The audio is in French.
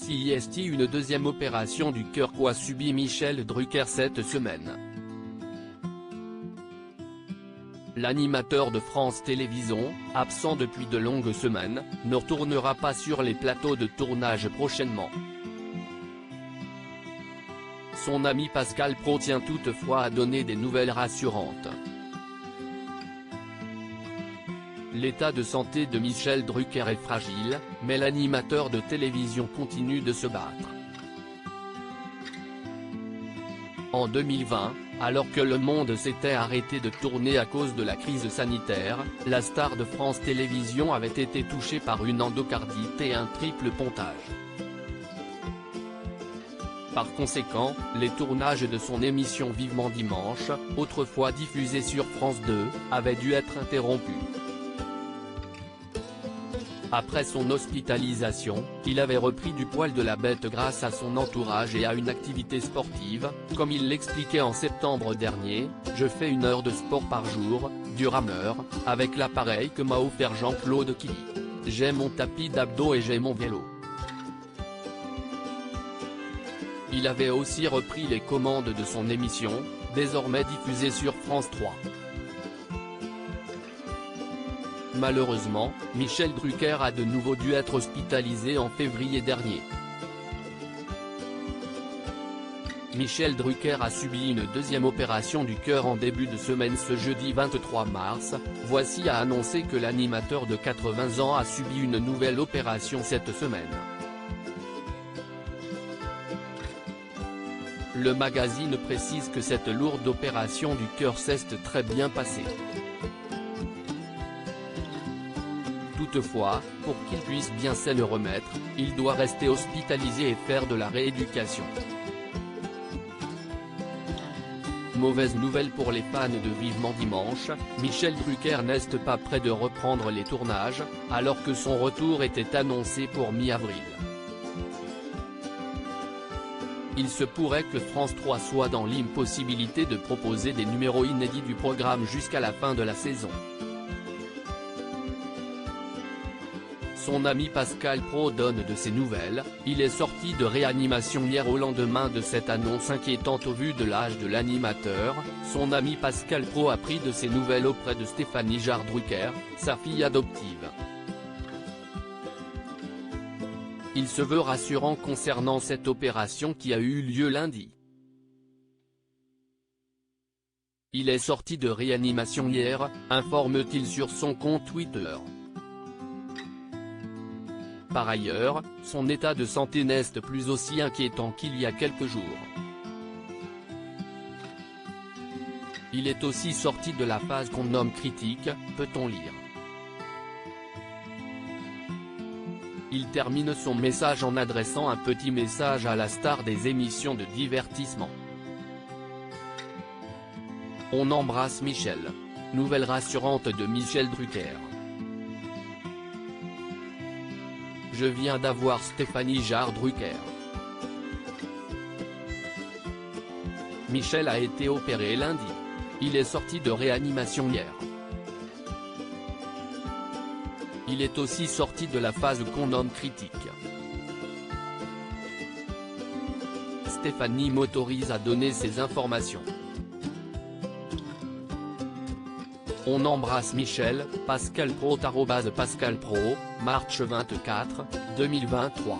Si est une deuxième opération du cœur qu'a subi Michel Drucker cette semaine. L'animateur de France Télévisions, absent depuis de longues semaines, ne retournera pas sur les plateaux de tournage prochainement. Son ami Pascal Praud tient toutefois à donner des nouvelles rassurantes. L'état de santé de Michel Drucker est fragile, mais l'animateur de télévision continue de se battre. En 2020, alors que le monde s'était arrêté de tourner à cause de la crise sanitaire, la star de France Télévisions avait été touchée par une endocardite et un triple pontage. Par conséquent, les tournages de son émission Vivement Dimanche, autrefois diffusée sur France 2, avaient dû être interrompus. Après son hospitalisation, il avait repris du poil de la bête grâce à son entourage et à une activité sportive, comme il l'expliquait en septembre dernier, « Je fais 1 heure de sport par jour, du rameur, avec l'appareil que m'a offert Jean-Claude Killy. J'ai mon tapis d'abdos et j'ai mon vélo. » Il avait aussi repris les commandes de son émission, désormais diffusée sur France 3. Malheureusement, Michel Drucker a de nouveau dû être hospitalisé en février dernier. Michel Drucker a subi une deuxième opération du cœur en début de semaine ce jeudi 23 mars, Voici a annoncé que l'animateur de 80 ans a subi une nouvelle opération cette semaine. Le magazine précise que cette lourde opération du cœur s'est très bien passée. Toutefois, pour qu'il puisse bien se le remettre, il doit rester hospitalisé et faire de la rééducation. Mauvaise nouvelle pour les fans de Vivement Dimanche, Michel Drucker n'est pas prêt de reprendre les tournages, alors que son retour était annoncé pour mi-avril. Il se pourrait que France 3 soit dans l'impossibilité de proposer des numéros inédits du programme jusqu'à la fin de la saison. Son ami Pascal Praud donne de ses nouvelles, il est sorti de réanimation hier au lendemain de cette annonce inquiétante au vu de l'âge de l'animateur. Son ami Pascal Praud a pris de ses nouvelles auprès de Stéphanie Jarre Drucker, sa fille adoptive. Il se veut rassurant concernant cette opération qui a eu lieu lundi. Il est sorti de réanimation hier, informe-t-il sur son compte Twitter. Par ailleurs, son état de santé n'est plus aussi inquiétant qu'il y a quelques jours. Il est aussi sorti de la phase qu'on nomme critique, peut-on lire. Il termine son message en adressant un petit message à la star des émissions de divertissement. On embrasse Michel. Nouvelle rassurante de Michel Drucker. Je viens d'avoir Stéphanie Jarre Drucker. Michel a été opéré lundi. Il est sorti de réanimation hier. Il est aussi sorti de la phase qu'on nomme critique. Stéphanie m'autorise à donner ces informations. On embrasse Michel, Pascal Praud @Pascal Praud, Marche 24, 2023.